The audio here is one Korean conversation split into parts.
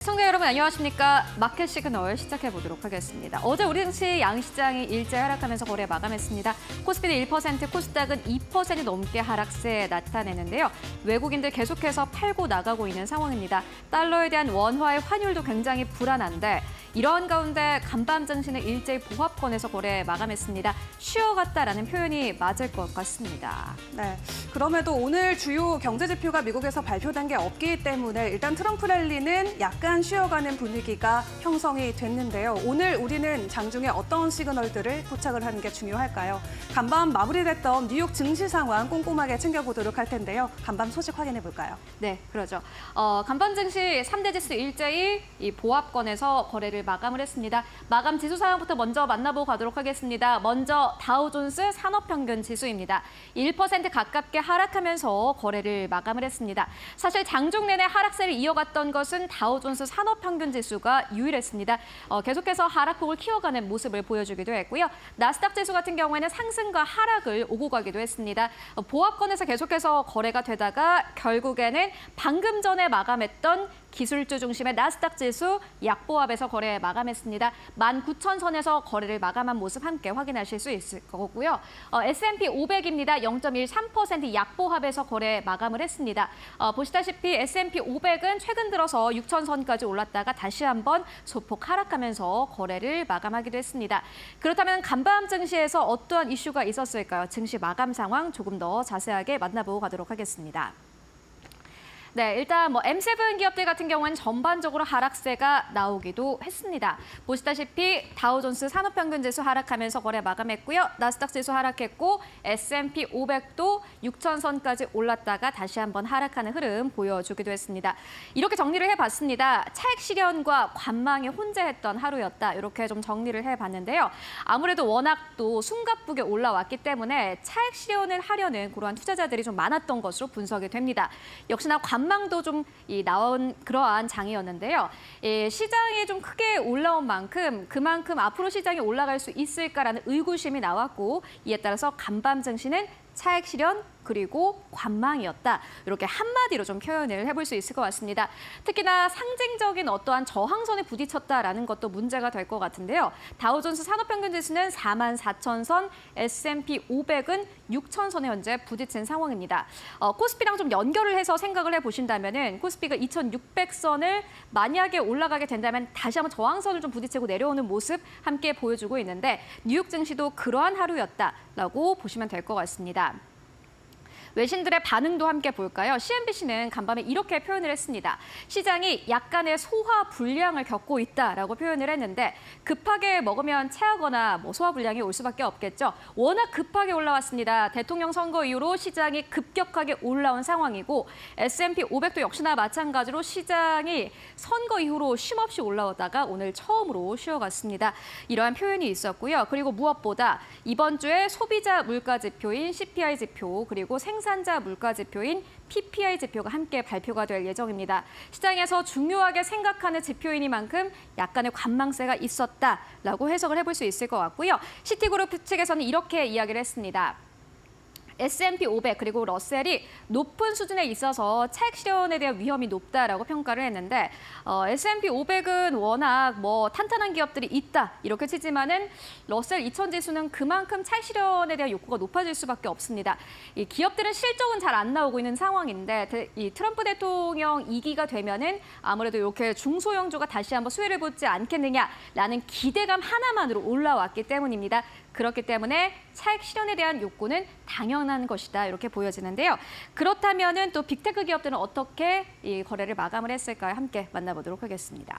시청자 여러분 안녕하십니까? 마켓 시그널 시작해 보도록 하겠습니다. 어제 우리 증시 양시장이 일제 하락하면서 거래 마감했습니다. 코스피는 1%, 코스닥은 2% 넘게 하락세 나타내는데요. 외국인들 계속해서 팔고 나가고 있는 상황입니다. 달러에 대한 원화의 환율도 굉장히 불안한데 이런 가운데 간밤 증시는 일제히 보합권에서 거래 마감했습니다. 쉬어갔다라는 표현이 맞을 것 같습니다. 네, 그럼에도 오늘 주요 경제 지표가 미국에서 발표된 게 없기 때문에 일단 트럼프 랠리는 약간 쉬어가는 분위기가 형성이 됐는데요. 오늘 우리는 장중에 어떤 시그널들을 포착을 하는 게 중요할까요? 간밤 마무리됐던 뉴욕 증시 상황 꼼꼼하게 챙겨보도록 할 텐데요. 간밤 소식 확인해 볼까요? 네, 그러죠. 간밤 증시 3대 지수 일제히 이 보합권에서 거래를 마감을 했습니다. 마감 지수 상황부터 먼저 만나보고 가도록 하겠습니다. 먼저 다우존스 산업평균 지수입니다. 1% 가깝게 하락하면서 거래를 마감을 했습니다. 사실 장중 내내 하락세를 이어갔던 것은 다우존스 산업평균 지수가 유일했습니다. 계속해서 하락폭을 키워가는 모습을 보여주기도 했고요. 나스닥 지수 같은 경우에는 상승과 하락을 오고 가기도 했습니다. 보합권에서 계속해서 거래가 되다가 결국에는 방금 전에 마감했던 기술주 중심의 나스닥 지수 약보합에서 거래 마감했습니다. 19,000선에서 거래를 마감한 모습 함께 확인하실 수 있을 거고요. S&P 500입니다. 0.13% 약보합에서 거래 마감을 했습니다. 보시다시피 S&P 500은 최근 들어서 6,000선까지 올랐다가 다시 한번 소폭 하락하면서 거래를 마감하기도 했습니다. 그렇다면 간밤 증시에서 어떠한 이슈가 있었을까요? 증시 마감 상황 조금 더 자세하게 만나보고 가도록 하겠습니다. 네, 일단 M7 기업들 같은 경우는 전반적으로 하락세가 나오기도 했습니다. 보시다시피 다우존스 산업평균 지수 하락하면서 거래 마감했고요. 나스닥 지수 하락했고 S&P 500도 6,000선까지 올랐다가 다시 한번 하락하는 흐름 보여주기도 했습니다. 이렇게 정리를 해봤습니다. 차익 실현과 관망이 혼재했던 하루였다. 이렇게 좀 정리를 해봤는데요. 아무래도 워낙 또 숨가쁘게 올라왔기 때문에 차익 실현을 하려는 그러한 투자자들이 좀 많았던 것으로 분석이 됩니다. 역시나 관망도 좀 나온 그러한 장이었는데요. 시장이 좀 크게 올라온 만큼 그만큼 앞으로 시장이 올라갈 수 있을까라는 의구심이 나왔고 이에 따라서 간밤 증시는 차익 실현 그리고 관망이었다. 이렇게 한마디로 좀 표현을 해볼 수 있을 것 같습니다. 특히나 상징적인 어떠한 저항선에 부딪혔다라는 것도 문제가 될 것 같은데요. 다우존스 산업평균 지수는 44,000선, S&P 500은 6,000선에 현재 부딪힌 상황입니다. 코스피랑 좀 연결을 해서 생각을 해보신다면은 코스피가 2,600선을 만약에 올라가게 된다면 다시 한번 저항선을 좀 부딪히고 내려오는 모습 함께 보여주고 있는데 뉴욕 증시도 그러한 하루였다라고 보시면 될 것 같습니다. 외신들의 반응도 함께 볼까요? CNBC는 간밤에 이렇게 표현을 했습니다. 시장이 약간의 소화 불량을 겪고 있다라고 표현을 했는데 급하게 먹으면 체하거나 소화 불량이 올 수밖에 없겠죠. 워낙 급하게 올라왔습니다. 대통령 선거 이후로 시장이 급격하게 올라온 상황이고 S&P 500도 역시나 마찬가지로 시장이 선거 이후로 쉼없이 올라오다가 오늘 처음으로 쉬어갔습니다. 이러한 표현이 있었고요. 그리고 무엇보다 이번 주에 소비자 물가 지표인 CPI 지표 그리고 생산자 물가 지표인 PPI 지표가 함께 발표가 될 예정입니다. 시장에서 중요하게 생각하는 지표이니만큼 약간의 관망세가 있었다라고 해석을 해볼 수 있을 것 같고요. 시티그룹 측에서는 이렇게 이야기를 했습니다. S&P 500 그리고 러셀이 높은 수준에 있어서 차익 실현에 대한 위험이 높다라고 평가를 했는데 S&P 500은 워낙 탄탄한 기업들이 있다 이렇게 치지만은 러셀 2000 지수는 그만큼 차익 실현에 대한 욕구가 높아질 수밖에 없습니다. 이 기업들은 실적은 잘 안 나오고 있는 상황인데 이 트럼프 대통령 2기가 되면은 아무래도 이렇게 중소형주가 다시 한번 수혜를 보지 않겠느냐라는 기대감 하나만으로 올라왔기 때문입니다. 그렇기 때문에 차익 실현에 대한 욕구는 당연한 것이다 이렇게 보여지는데요. 그렇다면은 또 빅테크 기업들은 어떻게 이 거래를 마감을 했을까요? 함께 만나보도록 하겠습니다.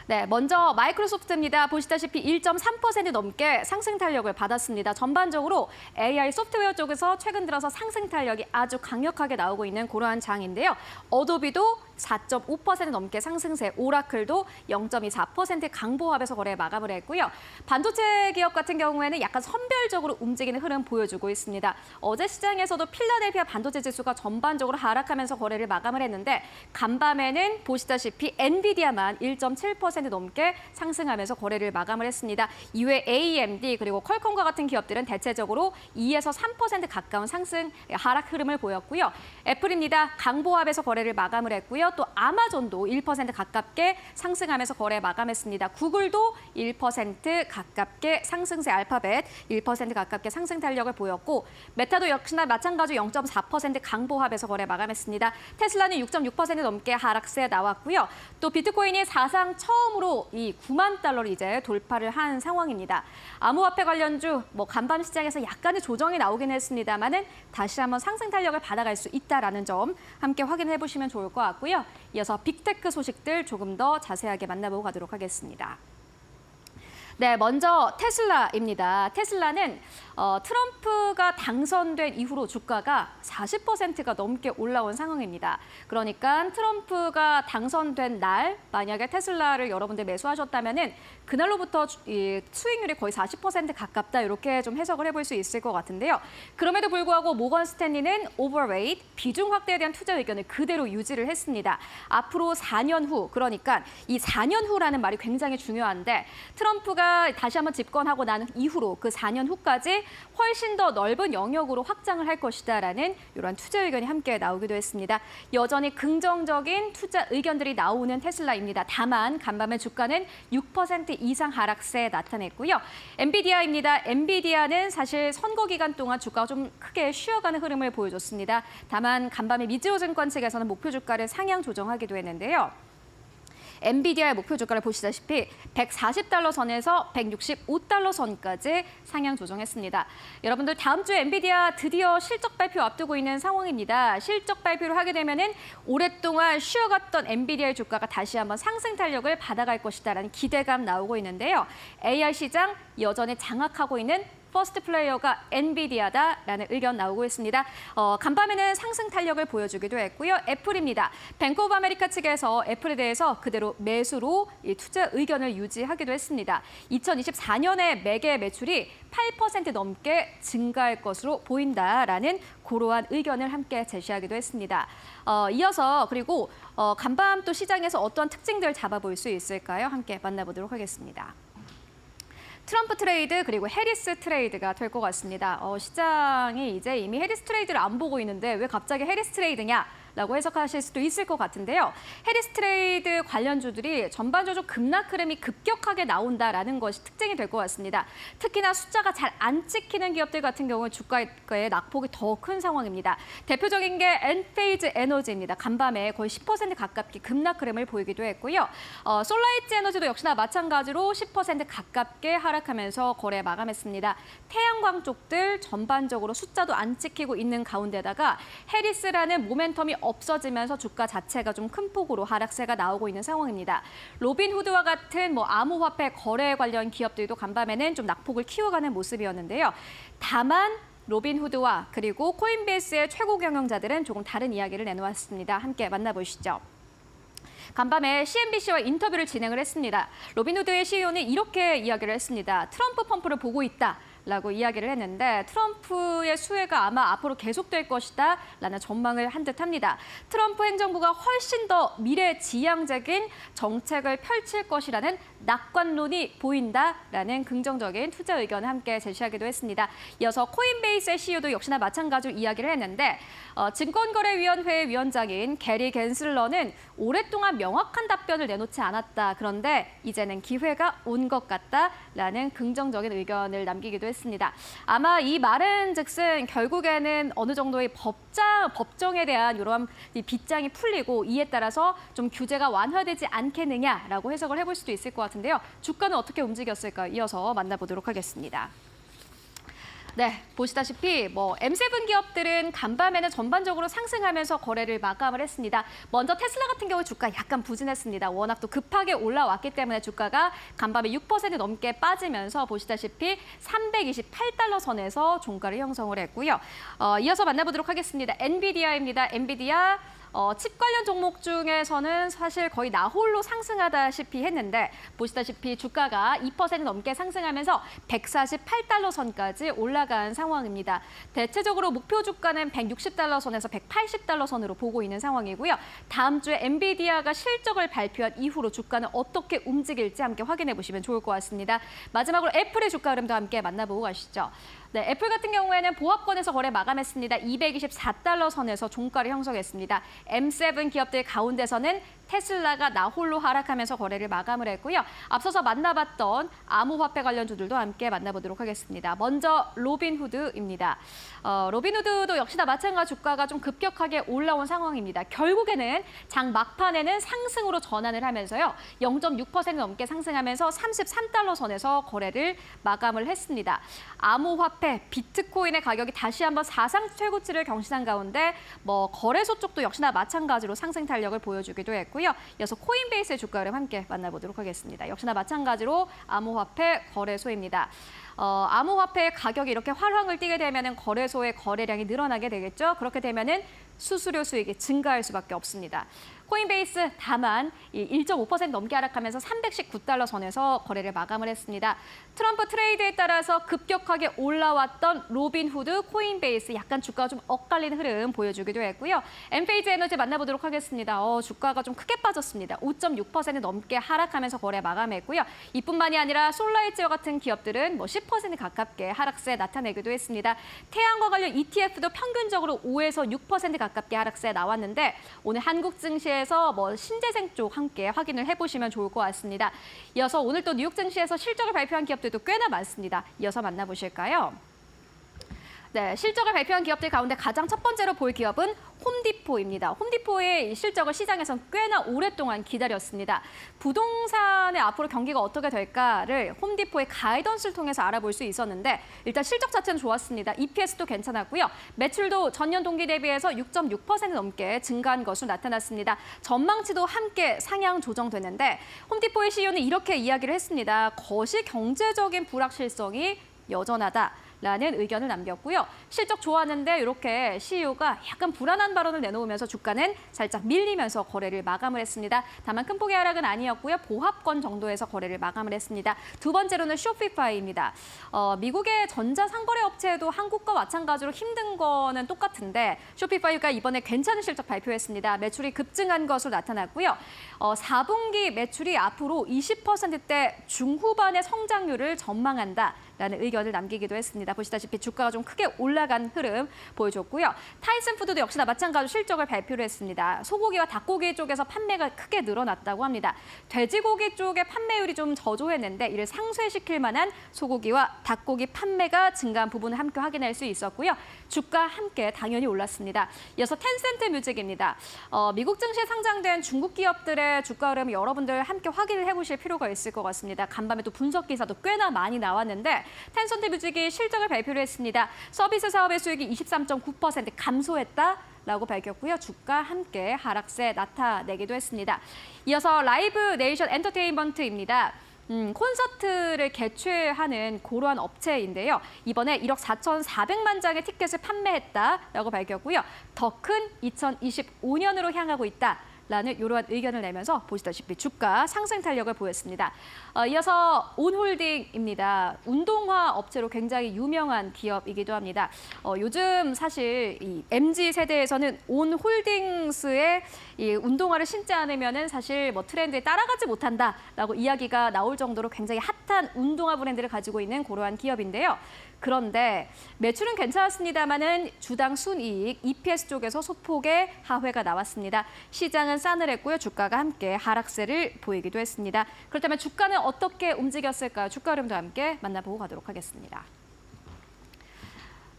네, 먼저 마이크로소프트입니다. 보시다시피 1.3% 넘게 상승 탄력을 받았습니다. 전반적으로 AI 소프트웨어 쪽에서 최근 들어서 상승 탄력이 아주 강력하게 나오고 있는 그러한 장인데요. 어도비도 4.5% 넘게 상승세, 오라클도 0.24% 강보합에서 거래 마감을 했고요. 반도체 기업 같은 경우에는 약간 선별적으로 움직이는 흐름 보여주고 있습니다. 어제 시장에서도 필라델피아 반도체 지수가 전반적으로 하락하면서 거래를 마감을 했는데 간밤에는 보시다시피 엔비디아만 1.7% 넘게 상승하면서 거래를 마감을 했습니다. 이외 AMD 그리고 퀄컴과 같은 기업들은 대체적으로 2에서 3% 가까운 상승 하락 흐름을 보였고요. 애플입니다. 강보합에서 거래를 마감을 했고요. 있고요. 또 아마존도 1% 가깝게 상승하면서 거래 마감했습니다. 구글도 1% 가깝게 상승세, 알파벳 1% 가깝게 상승 탄력을 보였고 메타도 역시나 마찬가지로 0.4% 강보합에서 거래 마감했습니다. 테슬라는 6.6% 넘게 하락세 나왔고요. 또 비트코인이 사상 처음으로 이 9만 달러를 이제 돌파를 한 상황입니다. 암호화폐 관련주 간밤 시장에서 약간의 조정이 나오긴 했습니다만은 다시 한번 상승 탄력을 받아갈 수 있다라는 점 함께 확인해 보시면 좋을 것 같고요. 이어서 빅테크 소식들 조금 더 자세하게 만나보고 가도록 하겠습니다. 네, 먼저 테슬라입니다. 테슬라는 트럼프가 당선된 이후로 주가가 40%가 넘게 올라온 상황입니다. 그러니까 트럼프가 당선된 날 만약에 테슬라를 여러분들 매수하셨다면은 그날로부터 이 수익률이 거의 40% 가깝다 이렇게 좀 해석을 해볼 수 있을 것 같은데요. 그럼에도 불구하고 모건 스탠리는 오버웨이트, 비중 확대에 대한 투자 의견을 그대로 유지를 했습니다. 앞으로 4년 후, 그러니까 이 4년 후라는 말이 굉장히 중요한데 트럼프가 다시 한번 집권하고 난 이후로 그 4년 후까지 훨씬 더 넓은 영역으로 확장을 할 것이다라는 이러한 투자 의견이 함께 나오기도 했습니다. 여전히 긍정적인 투자 의견들이 나오는 테슬라입니다. 다만 간밤에 주가는 6% 이상 하락세 나타냈고요. 엔비디아입니다. 엔비디아는 사실 선거 기간 동안 주가가 좀 크게 쉬어가는 흐름을 보여줬습니다. 다만 간밤에 미즈호 증권 측에서는 목표 주가를 상향 조정하기도 했는데요. 엔비디아의 목표 주가를 보시다시피 140달러 선에서 165달러 선까지 상향 조정했습니다. 여러분들 다음 주에 엔비디아 드디어 실적 발표 앞두고 있는 상황입니다. 실적 발표를 하게 되면은 오랫동안 쉬어갔던 엔비디아의 주가가 다시 한번 상승 탄력을 받아갈 것이다라는 기대감 나오고 있는데요. AI 시장 여전히 장악하고 있는 퍼스트 플레이어가 엔비디아다라는 의견 나오고 있습니다. 간밤에는 상승 탄력을 보여주기도 했고요. 애플입니다. 뱅크 오브 아메리카 측에서 애플에 대해서 그대로 매수로 이 투자 의견을 유지하기도 했습니다. 2024년에 매개 매출이 8% 넘게 증가할 것으로 보인다라는 고러한 의견을 함께 제시하기도 했습니다. 이어서 그리고 간밤 또 시장에서 어떤 특징들 잡아볼 수 있을까요? 함께 만나보도록 하겠습니다. 트럼프 트레이드 그리고 해리스 트레이드가 될 것 같습니다. 시장이 이제 이미 해리스 트레이드를 안 보고 있는데 왜 갑자기 해리스 트레이드냐? 라고 해석하실 수도 있을 것 같은데요. 해리스 트레이드 관련주들이 전반적으로 급락 흐름이 급격하게 나온다라는 것이 특징이 될 것 같습니다. 특히나 숫자가 잘 안 찍히는 기업들 같은 경우는 주가의 낙폭이 더 큰 상황입니다. 대표적인 게 엔페이즈 에너지입니다. 간밤에 거의 10% 가깝게 급락 흐름을 보이기도 했고요. 솔라이트 에너지도 역시나 마찬가지로 10% 가깝게 하락하면서 거래 마감했습니다. 태양광 쪽들 전반적으로 숫자도 안 찍히고 있는 가운데다가 해리스라는 모멘텀이 없어지면서 주가 자체가 좀 큰 폭으로 하락세가 나오고 있는 상황입니다. 로빈후드와 같은 암호화폐 거래 관련 기업들도 간밤에는 좀 낙폭을 키워가는 모습이었는데요. 다만 로빈후드와 그리고 코인베이스의 최고 경영자들은 조금 다른 이야기를 내놓았습니다. 함께 만나보시죠. 간밤에 CNBC와 인터뷰를 진행을 했습니다. 로빈후드의 CEO는 이렇게 이야기를 했습니다. 트럼프 펌프를 보고 있다. 라고 이야기를 했는데 트럼프의 수혜가 아마 앞으로 계속될 것이다 라는 전망을 한 듯합니다. 트럼프 행정부가 훨씬 더 미래지향적인 정책을 펼칠 것이라는 낙관론이 보인다라는 긍정적인 투자 의견을 함께 제시하기도 했습니다. 이어서 코인베이스의 CEO도 역시나 마찬가지로 이야기를 했는데 증권거래위원회 위원장인 게리 겐슬러는 오랫동안 명확한 답변을 내놓지 않았다. 그런데 이제는 기회가 온 것 같다라는 긍정적인 의견을 남기기도 했습니다. 아마 이 말은 즉슨 결국에는 어느 정도의 법정에 대한 이런 빗장이 풀리고 이에 따라서 좀 규제가 완화되지 않겠느냐라고 해석을 해볼 수도 있을 것 같은데요. 주가는 어떻게 움직였을까요? 이어서 만나보도록 하겠습니다. 네, 보시다시피 M7 기업들은 간밤에는 전반적으로 상승하면서 거래를 마감을 했습니다. 먼저 테슬라 같은 경우 주가 약간 부진했습니다. 워낙 또 급하게 올라왔기 때문에 주가가 간밤에 6% 넘게 빠지면서 보시다시피 328달러 선에서 종가를 형성을 했고요. 이어서 만나보도록 하겠습니다. 엔비디아입니다. 엔비디아. 칩 관련 종목 중에서는 사실 거의 나홀로 상승하다시피 했는데 보시다시피 주가가 2% 넘게 상승하면서 148달러 선까지 올라간 상황입니다. 대체적으로 목표 주가는 160달러 선에서 180달러 선으로 보고 있는 상황이고요. 다음 주에 엔비디아가 실적을 발표한 이후로 주가는 어떻게 움직일지 함께 확인해 보시면 좋을 것 같습니다. 마지막으로 애플의 주가 흐름도 함께 만나보고 가시죠. 네, 애플 같은 경우에는 보합권에서 거래 마감했습니다. 224달러 선에서 종가를 형성했습니다. M7 기업들 가운데서는 테슬라가 나홀로 하락하면서 거래를 마감을 했고요. 앞서서 만나봤던 암호화폐 관련주들도 함께 만나보도록 하겠습니다. 먼저 로빈후드입니다. 로빈후드도 역시나 마찬가지 주가가 좀 급격하게 올라온 상황입니다. 결국에는 장 막판에는 상승으로 전환을 하면서요. 0.6% 넘게 상승하면서 33달러 선에서 거래를 마감을 했습니다. 암호화폐, 비트코인의 가격이 다시 한번 사상 최고치를 경신한 가운데 거래소 쪽도 역시나 마찬가지로 상승 탄력을 보여주기도 했고요. 이어서 코인베이스의 주가 흐름 함께 만나보도록 하겠습니다. 역시나 마찬가지로 암호화폐 거래소입니다. 암호화폐 가격이 이렇게 활황을 띠게 되면 거래소의 거래량이 늘어나게 되겠죠. 그렇게 되면은 수수료 수익이 증가할 수밖에 없습니다. 코인베이스 다만 1.5% 넘게 하락하면서 319달러 선에서 거래를 마감을 했습니다. 트럼프 트레이드에 따라서 급격하게 올라왔던 로빈후드, 코인베이스 약간 주가가 좀 엇갈리는 흐름 보여주기도 했고요. 엔페이즈 에너지 만나보도록 하겠습니다. 주가가 좀 크게 빠졌습니다. 5.6% 넘게 하락하면서 거래 마감했고요. 이뿐만이 아니라 솔라이츠와 같은 기업들은 10% 가깝게 하락세 나타내기도 했습니다. 태양과 관련 ETF도 평균적으로 5에서 6% 가깝게 하락세 나왔는데 오늘 한국 증시에서 신재생 쪽 함께 확인을 해보시면 좋을 것 같습니다. 이어서 오늘 또 뉴욕 증시에서 실적을 발표한 기업들도 꽤나 많습니다. 이어서 만나보실까요? 네, 실적을 발표한 기업들 가운데 가장 첫 번째로 볼 기업은 홈디포입니다. 홈디포의 실적을 시장에선 꽤나 오랫동안 기다렸습니다. 부동산의 앞으로 경기가 어떻게 될까를 홈디포의 가이던스를 통해서 알아볼 수 있었는데 일단 실적 자체는 좋았습니다. EPS도 괜찮았고요. 매출도 전년 동기 대비해서 6.6% 넘게 증가한 것으로 나타났습니다. 전망치도 함께 상향 조정됐는데 홈디포의 CEO는 이렇게 이야기를 했습니다. 거시 경제적인 불확실성이 여전하다. 라는 의견을 남겼고요. 실적 좋았는데 이렇게 CEO가 약간 불안한 발언을 내놓으면서 주가는 살짝 밀리면서 거래를 마감을 했습니다. 다만 큰 폭의 하락은 아니었고요. 보합권 정도에서 거래를 마감을 했습니다. 두 번째로는 쇼피파이입니다. 미국의 전자상거래 업체도 한국과 마찬가지로 힘든 거는 똑같은데 쇼피파이가 이번에 괜찮은 실적 발표했습니다. 매출이 급증한 것으로 나타났고요. 4분기 매출이 앞으로 20%대 중후반의 성장률을 전망한다. 라는 의견을 남기기도 했습니다. 보시다시피 주가가 좀 크게 올라간 흐름 보여줬고요. 타이슨 푸드도 역시나 마찬가지로 실적을 발표를 했습니다. 소고기와 닭고기 쪽에서 판매가 크게 늘어났다고 합니다. 돼지고기 쪽의 판매율이 좀 저조했는데 이를 상쇄시킬 만한 소고기와 닭고기 판매가 증가한 부분을 함께 확인할 수 있었고요. 주가 함께 당연히 올랐습니다. 이어서 텐센트 뮤직입니다. 미국 증시에 상장된 중국 기업들의 주가 흐름 여러분들 함께 확인을 해보실 필요가 있을 것 같습니다. 간밤에 또 분석 기사도 꽤나 많이 나왔는데 텐센트 뮤직이 실적을 발표를 했습니다. 서비스 사업의 수익이 23.9% 감소했다라고 밝혔고요. 주가 함께 하락세 나타내기도 했습니다. 이어서 라이브 네이션 엔터테인먼트입니다. 콘서트를 개최하는 그러한 업체인데요. 이번에 1억 4,400만 장의 티켓을 판매했다라고 밝혔고요. 더 큰 2025년으로 향하고 있다. 라는 이러한 의견을 내면서 보시다시피 주가 상승 탄력을 보였습니다. 이어서 온홀딩입니다. 운동화 업체로 굉장히 유명한 기업이기도 합니다. 요즘 사실 이 MZ 세대에서는 온홀딩스의 이 운동화를 신지 않으면은 사실 트렌드에 따라가지 못한다라고 이야기가 나올 정도로 굉장히 핫한 운동화 브랜드를 가지고 있는 그러한 기업인데요. 그런데 매출은 괜찮았습니다만은 주당 순이익, EPS 쪽에서 소폭의 하회가 나왔습니다. 시장은 싸늘했고요. 주가가 함께 하락세를 보이기도 했습니다. 그렇다면 주가는 어떻게 움직였을까요? 주가 흐름도 함께 만나보고 가도록 하겠습니다.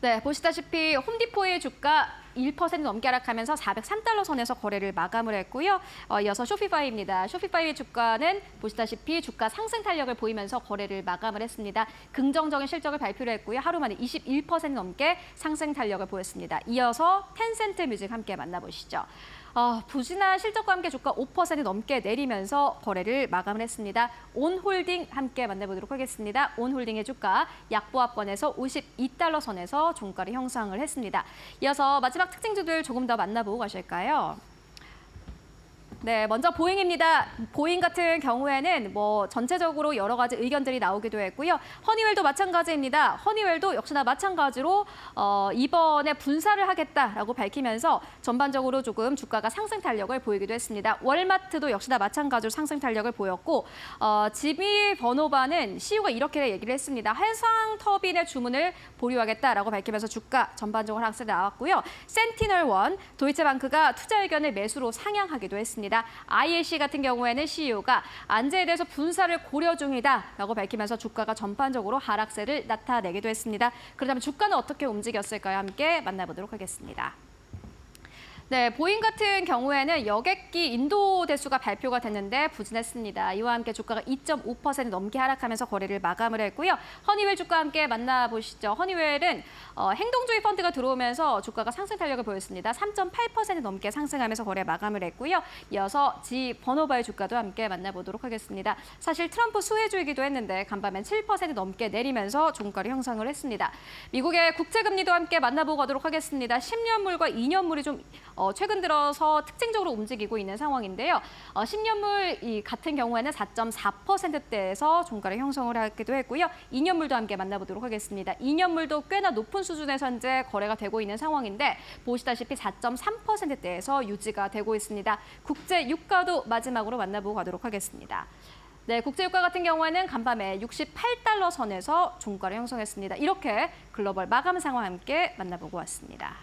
네, 보시다시피 홈디포의 주가 1% 넘게 하락하면서 403달러 선에서 거래를 마감을 했고요. 이어서 쇼피파이입니다. 쇼피파이의 주가는 보시다시피 주가 상승 탄력을 보이면서 거래를 마감을 했습니다. 긍정적인 실적을 발표를 했고요. 하루 만에 21% 넘게 상승 탄력을 보였습니다. 이어서 텐센트 뮤직 함께 만나보시죠. 부진한 실적과 함께 주가 5% 넘게 내리면서 거래를 마감을 했습니다. 온홀딩 함께 만나보도록 하겠습니다. 온홀딩의 주가 약보합권에서 52달러 선에서 종가를 형성을 했습니다. 이어서 마지막 특징주들 조금 더 만나보고 가실까요? 네, 먼저 보잉입니다. 보잉 같은 경우에는 뭐 전체적으로 여러 가지 의견들이 나오기도 했고요. 허니웰도 마찬가지입니다. 허니웰도 역시나 마찬가지로 이번에 분사를 하겠다라고 밝히면서 전반적으로 조금 주가가 상승 탄력을 보이기도 했습니다. 월마트도 역시나 마찬가지로 상승 탄력을 보였고 지미 버노바는 CEO가 이렇게 얘기를 했습니다. 해상 터빈의 주문을 보류하겠다라고 밝히면서 주가 전반적으로 하락세 나왔고요. 센티널1, 도이체방크가 투자 의견을 매수로 상향하기도 했습니다. ILC 같은 경우에는 CEO가 안제에 대해서 분사를 고려 중이다라고 밝히면서 주가가 전반적으로 하락세를 나타내기도 했습니다. 그렇다면 주가는 어떻게 움직였을까요? 함께 만나보도록 하겠습니다. 네, 보잉 같은 경우에는 여객기 인도 대수가 발표가 됐는데 부진했습니다. 이와 함께 주가가 2.5% 넘게 하락하면서 거래를 마감을 했고요. 허니웰 주가 함께 만나보시죠. 허니웰은 행동주의 펀드가 들어오면서 주가가 상승 탄력을 보였습니다. 3.8% 넘게 상승하면서 거래 마감을 했고요. 이어서 지 버노바의 주가도 함께 만나보도록 하겠습니다. 사실 트럼프 수혜주이기도 했는데 간밤엔 7% 넘게 내리면서 종가를 형성을 했습니다. 미국의 국채금리도 함께 만나보고 가도록 하겠습니다. 10년물과 2년물이 좀 최근 들어서 특징적으로 움직이고 있는 상황인데요. 10년물 같은 경우에는 4.4%대에서 종가를 형성을 하기도 했고요. 2년물도 함께 만나보도록 하겠습니다. 2년물도 꽤나 높은 수준에서 현재 거래가 되고 있는 상황인데 보시다시피 4.3%대에서 유지가 되고 있습니다. 국제 유가도 마지막으로 만나보고 가도록 하겠습니다. 네, 국제유가 같은 경우에는 간밤에 68달러 선에서 종가를 형성했습니다. 이렇게 글로벌 마감 상황 함께 만나보고 왔습니다.